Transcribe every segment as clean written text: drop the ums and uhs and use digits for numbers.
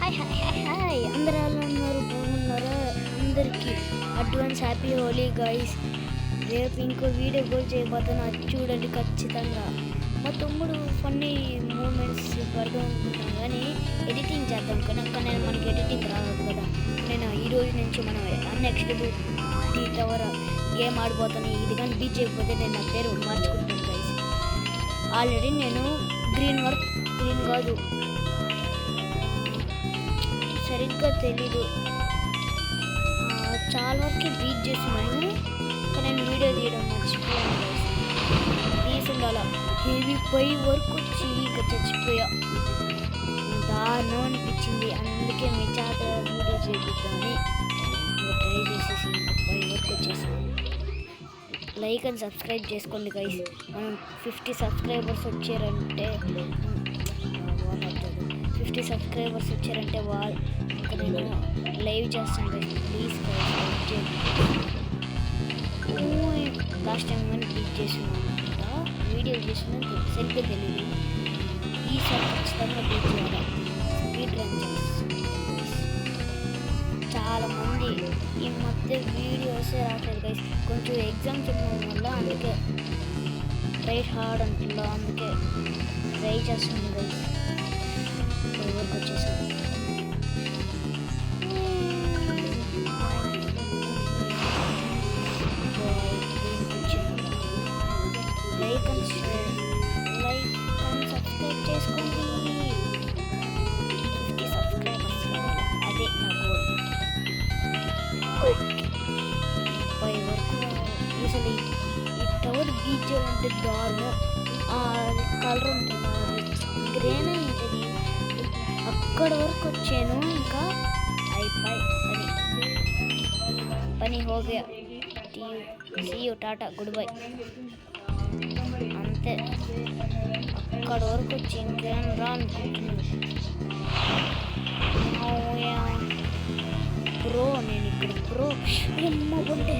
Hi అందరూ ఎలా ఉన్నారు? బాగున్నారా? అందరికీ అడ్వాన్స్ హ్యాపీ హోలీ గైస్. రేపు ఇంకో వీడియో కూడా చేయబోతున్నా, అది చూడండి ఖచ్చితంగా. మా తమ్ముడు ఫన్నీ మూమెంట్స్ పెడదాం అనుకుంటాను కానీ ఎడిటింగ్ చేద్దాం కానీ మనకి ఎడిటింగ్ రాదు కదా. నేను ఈరోజు నుంచి మనం అన్ఎక్స్టబుల్ టవర్ గేమ్ ఆడిపోతాను. ఇది కానీ బీచ్ చేయకపోతే నేను నా పేరు మార్చుకుంటాను గైస్. ఆల్రెడీ నేను గ్రీన్ కాదు, సరిగ్గా తెలీదు, చాలా వరకు బీట్ చేస్తున్నాను కానీ నేను వీడియో తీయడం మర్చిపోయాను గైస్. తీసుండాల హెవీ పై వరకు వచ్చి ఇక చచ్చిపోయా, దారుణం అనిపించింది. అందుకే మీ చేత వీడియో చేపిద్దామని ట్రై చేసేసి ఇంకా పై వరకు వచ్చేసాను. లైక్ అండ్ సబ్స్క్రైబ్ చేసుకోండి గైస్. మనం 50 సబ్స్క్రైబర్స్ వచ్చారంటే 50 సబ్స్క్రైబర్స్ వచ్చారంటే ఇంకా నేను లైవ్ చేస్తాను guys. Please guys last time కానీ క్లిక్ చేస్తున్నాను అనుకుంటా, వీడియో చేసినా సరిగ్గా తెలియదు. ఈసారి ఖచ్చితంగా క్లిక్ చేయాలి. స్పీడ్ రన్ చేస్తాను. చాలామంది ఈ మధ్య వీడియోసే రావట్లేదు గైస్, కొంచెం ఎగ్జామ్స్ ఉండడం వల్ల, అందుకే రైట్ హార్డ్ అంటున్నా, అందుకే ట్రై చేస్తుంది గైస్. వరకు వచ్చేసాను. లైక్ అండ్ సబ్స్క్రైబ్ చేసుకోండి. 50 సబ్స్క్రైబర్స్ అదే నా గోల్. పై వరకు అసలు ఈ టవర్ బీచ్ అంటే దారుణం. కలర్ ఉంటుంది, గ్రీన్ ఉంటుంది. అక్కడ వరకు వచ్చాను, ఇంకా అయిపోయి పని హోగా. See you, tata, good bye. అంతే, అక్కడ వరకు వచ్చి ఇంకేం రా అనుకుంటున్నాను. బ్రో నేను ఇక్కడ బ్రో అమ్మకుంటే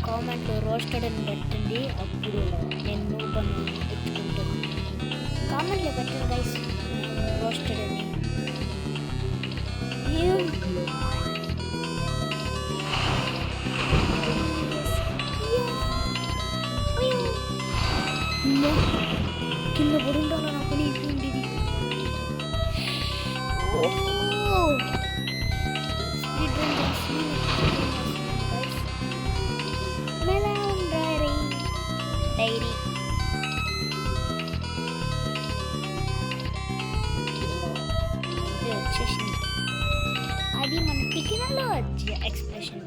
కామెంట్లో రోస్టెడ్ అని పెట్టండి, అప్పుడు నేను నూబ్ అని ఎత్తుకుంటాను. కామెంట్లో పెట్టండి గైస్ రోస్టెడ్ అని. కింద పడి ఉండాలి, నాకు నీకు ఉండేది. డైరీ వచ్చేసింది, అది మన టికినాలో వచ్చే ఎక్స్ప్రెషన్.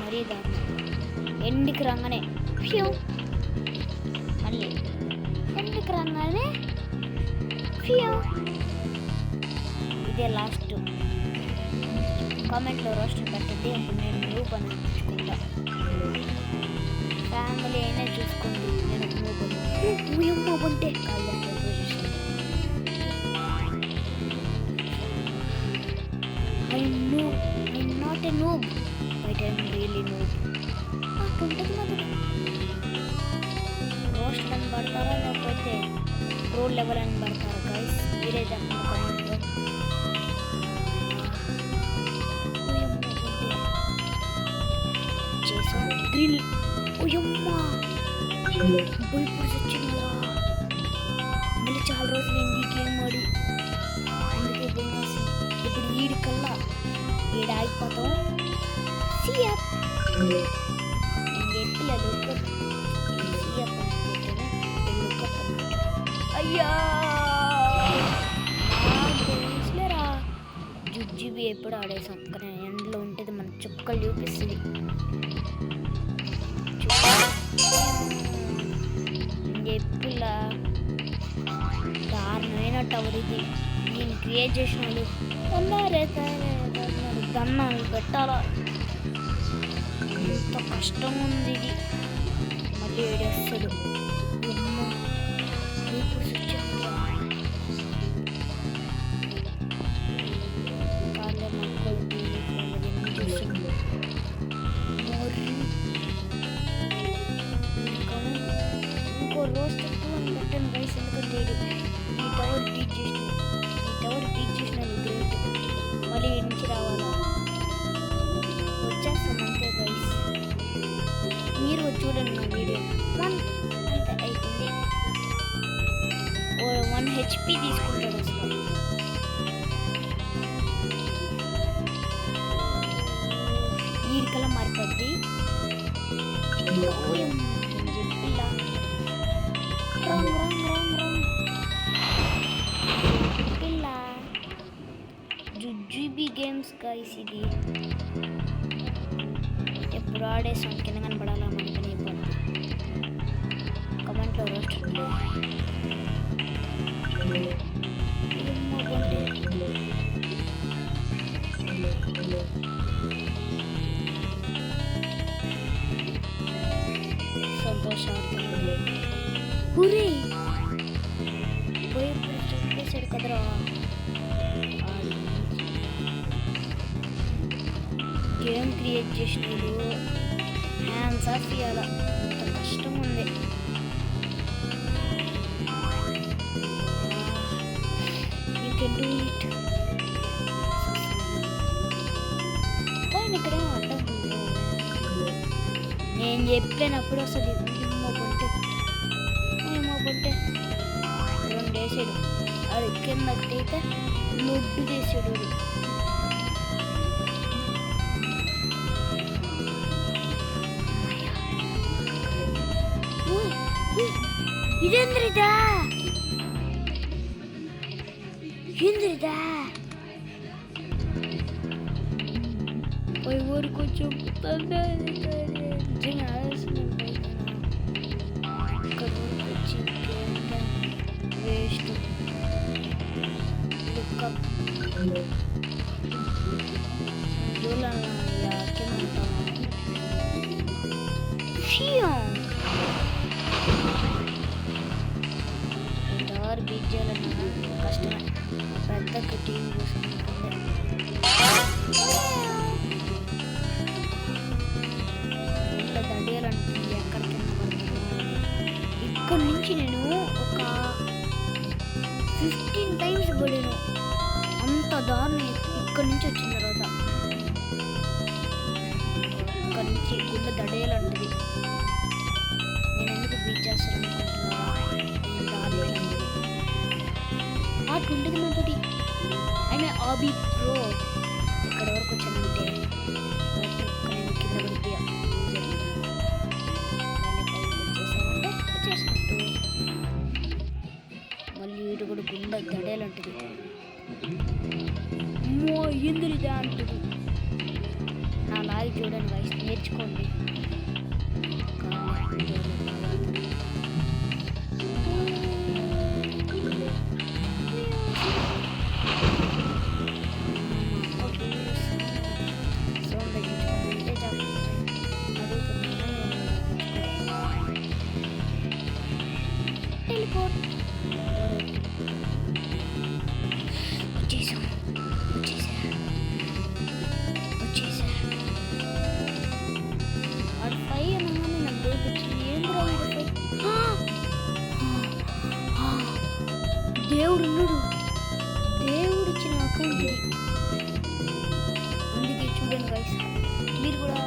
మరీ దాన్ని ఎండికి రాగానే ఫ్యూ, మళ్ళీ ఎండికి రాగానే ఫ్యూ. ఇదే లాస్ట్. కామెంట్లో రోస్టర్ పెట్టండి, అప్పుడు నేను గ్రూప్ అని చూసుకుంటా. ఫ్యామిలీ అయినా చూసుకోండి, నేను గ్రూప్ అంటే కాళ్ళంటే I'm not a noob, but I'm really noob. అటుంటుంది మొదటి రోస్ట్ అని పడతారా లేకపోతే ప్రో లెవెల్ అని పడతారా గైస్? మీరే చెప్పండి కామెంట్లో. చేసాను గ్రిల్. ఓయమ్మా ఇప్పుడు వచ్చిందా? మళ్ళీ చాలా రోజులు ఏంది గేమ్ ఆడి, అందుకే పోయినాసి. ఇప్పుడు ఈడికల్లా ఆగిపోతాం. సిఎఫ్ అయ్యా తెలుసులేరా, జుజ్జిబి ఎప్పుడు ఆడేసాం కానీ ఎండలో ఉంటుంది, మన చుక్కలు చూపిస్తుంది. ఎప్పులా దారుణమైన టవర్ ఇది. నేను క్రియేట్ చేసిన వాళ్ళు అన్నారే దన్నాలు పెట్టాలా, ఎంత కష్టం ఉంది ఇది. మళ్ళీ ఏడేస్తాడు. చూడండి నా వీడియో 1 అంత అయిపోయింది. 1 HP తీసుకుంటాడు అసలు. ఈడికల్లా మారిపోద్ది. చెప్పిల్లా రాంగ్ రాంగ్ రాంగ్ రాంగ్ పిల్ల జుజుబీ గేమ్స్ గైస్. ఇది ఎప్పుడు ఆడేసాం కింద కనపడాలా మనకని ఇబ్బంది. కమెంట్లో రోస్ట్ సంతోషాడుతున్నాడు. హురే పోయి చెప్పేశాడు కదరా. గేమ్ క్రియేట్ చేసినాడు. హ్యాండ్స్ ఆఫ్ ఇవ్వాల, అంత కష్టం ఉంది. You can do it. కానీ ఇక్కడేమో అడ్డం నేను చెప్పినప్పుడు వస్తుంది. ఏమో పంటే 2 వేసాడు. అది కిందకైతే లొడ్డు చేసాడు. ఇదేంద్రిదా ఏంద్రిదా పోయి ఊరు కొంచెం నిజంగా వేస్ట్ ఎవరు బీట్ చేయాలన్నా కష్టమే. పెద్ద టీం చూసుకుంటుంది. ఇట్లా దడియాలంటుంది. ఎక్కడ కింద పడుతున్నాను. ఇక్కడి నుంచి నేను ఒక 15 టైమ్స్ పడాను. అంత దారుణం. ఇక్కడి నుంచి వచ్చిన తర్వాత ఇక్కడి నుంచి గుండె దడేయాలంటుంది. నేను ఎందుకు బీట్ చేస్తాను అనుకుంటున్నారా? దారుణం ఉంటుంది నాతోటి. అయినా ఆబీ ప్రో ఇక్కడ వరకు వచ్చానంటే నేను కింద పడిపోయా. వచ్చేసినట్టు మళ్ళీ వీడు కూడా గుండె దడేలంటుంది. అమ్మో ఎందులిదా అంటుంది. నా లాగి చూడండి వయసు నేర్చుకోండి. దేవుడు ఉన్నాడు. దేవుడు ఇచ్చిన అకౌంట్ ఇది. అందుకే చూడండి గైస్, మీరు కూడా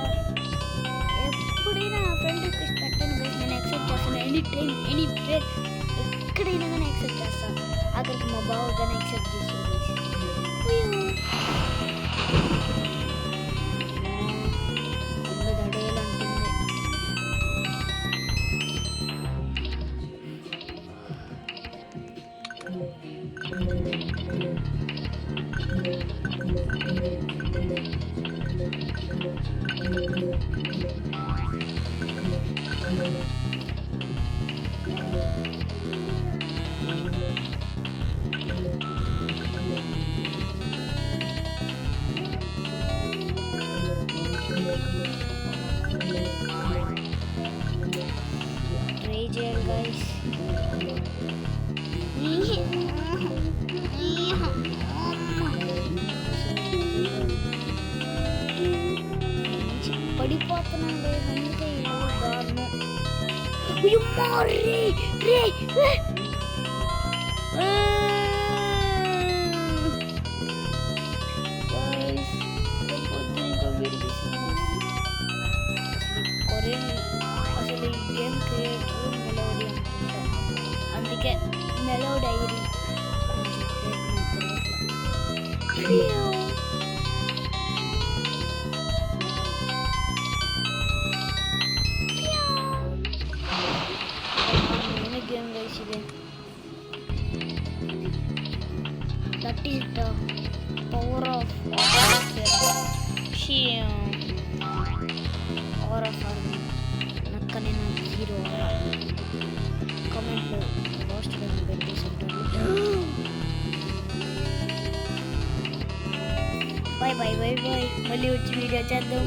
ఎప్పుడైనా ఫ్రెండ్ రిక్వెస్ట్ పెట్టండి గైస్. నేను యాక్సెప్ట్ చేస్తాను. ఎనీ టైం ఎనీవేర్ ఎక్కడైనా కానీ యాక్సెప్ట్ చేస్తాను. అక్కడికి మా బావ కానీ యాక్సెప్ట్ చేస్తాను గైస్. దడేయాలంటుంది. ట్రై చేయాలి గైస్. పడిపోతున్నాను గైస్. అందుకే దారుణం. కొరియన్ అసలు that is the power of power of army. నక్క నేను హీరో కామెంట్లో పోస్ట్ పెట్టేసి ఉంటాను. Bye bye bye bye. మళ్ళీ వచ్చి వీడియో చేద్దాం.